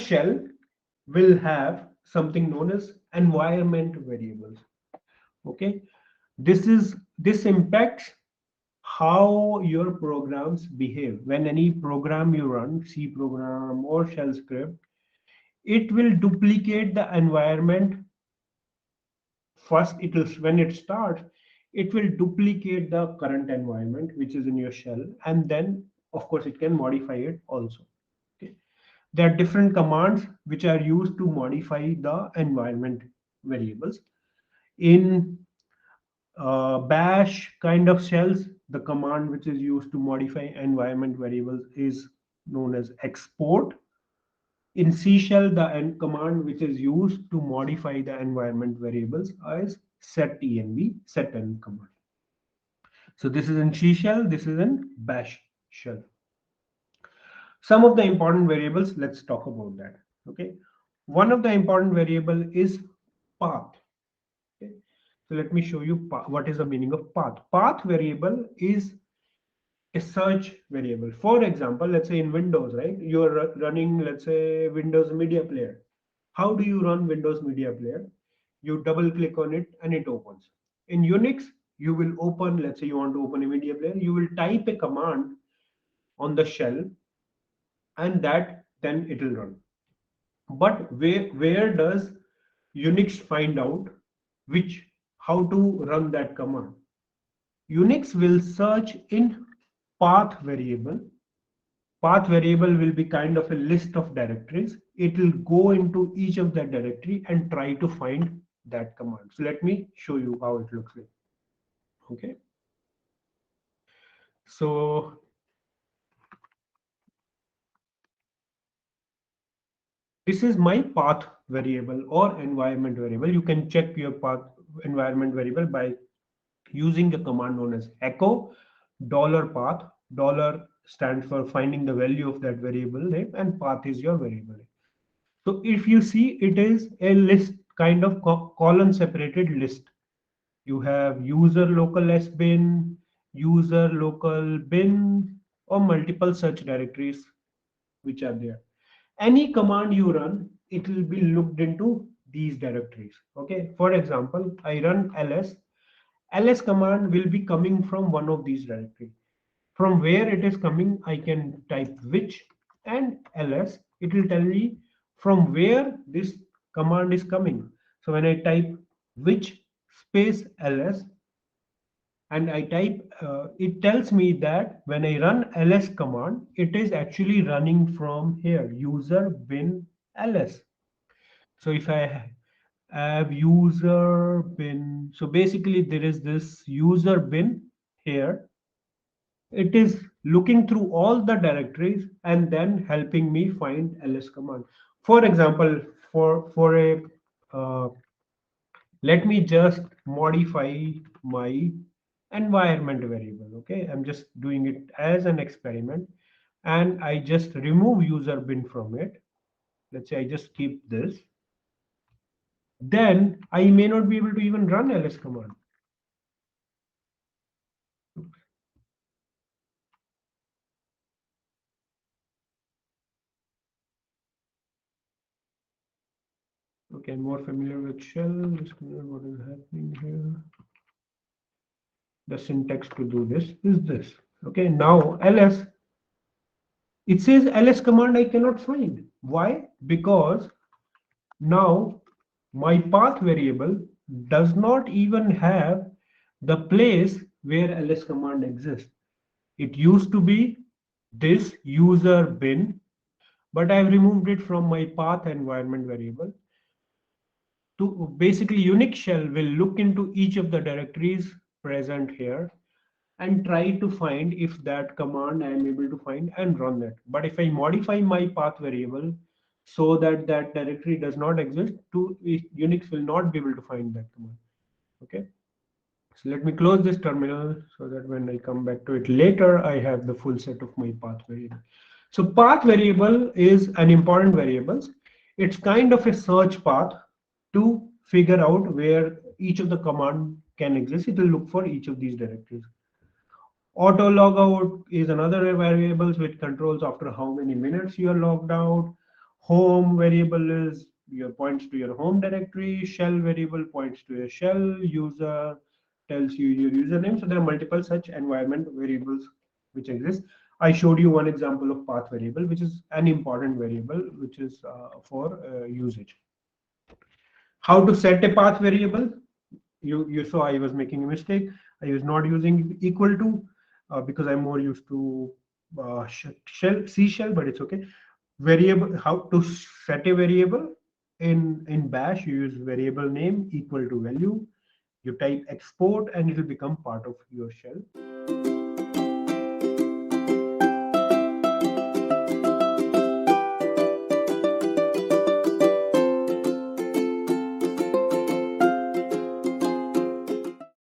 shell will have something known as environment variables. Okay, this impacts how your programs behave. When any program you run, C program or shell script, it will duplicate the environment. First, it will, when it starts, it will duplicate the current environment which is in your shell, and then of course it can modify it also. Okay, there are different commands which are used to modify the environment variables. In bash kind of shells, the command which is used to modify environment variables is known as export. In C shell, the command which is used to modify the environment variables is setenv, setenv command. So this is in C shell, this is in bash shell. Some of the important variables, let's talk about that. Okay, one of the important variable is path. Okay, so let me show you what is the meaning of path. Path variable is a search variable. For example, let's say in Windows, right? You're running, let's say, Windows Media Player. How do you run Windows Media Player? You double click on it and it opens. In Unix, you will open, let's say you want to open a media player, you will type a command on the shell and that then it will run. But where does Unix find out which how to run that command? Unix will search in path variable. Path variable will be kind of a list of directories. It will go into each of that directory and try to find that command. So let me show you how it looks like. Okay. So this is my path variable or environment variable. You can check your path environment variable by using the command known as echo $path. Dollar stands for finding the value of that variable name and path is your variable name. So if you see, it is a list, kind of column separated list. You have user local sbin, user local bin, or multiple such directories which are there. Any command you run, it will be looked into these directories. Okay, for example, I run ls command will be coming from one of these directories. From where it is coming, I can type which and ls. It will tell me from where this command is coming. So when I type which space ls and I type, it tells me that when I run ls command, it is actually running from here, user bin ls. So if I have user bin, so basically there is this user bin here. It is looking through all the directories and then helping me find ls command. For example, for a let me just modify my environment variable. Okay, I'm just doing it as an experiment and I just remove user bin from it. Let's say I just keep this, then I may not be able to even run ls command. Okay, I'm more familiar with shell. What is happening here? The syntax to do this is this. Okay, now ls, it says ls command I cannot find. Why? Because now my path variable does not even have the place where ls command exists. It used to be this user bin, but I've removed it from my path environment variable. To basically Unix shell will look into each of the directories present here and try to find if that command I am able to find and run it. But if I modify my path variable so that that directory does not exist, Unix will not be able to find that command. Okay. So let me close this terminal so that when I come back to it later, I have the full set of my path variable. So path variable is an important variable. It's kind of a search path to figure out where each of the command can exist. It will look for each of these directories. Auto logout is another variable which controls after how many minutes you are logged out. Home variable is your points to your home directory. Shell variable points to your shell. User tells you your username. So there are multiple such environment variables which exist. I showed you one example of path variable, which is an important variable, which is for usage. How to set a path variable? You saw I was making a mistake. I was not using equal to because I'm more used to C shell, but it's okay. Variable, how to set a variable in bash, you use variable name equal to value, you type export and it will become part of your shell.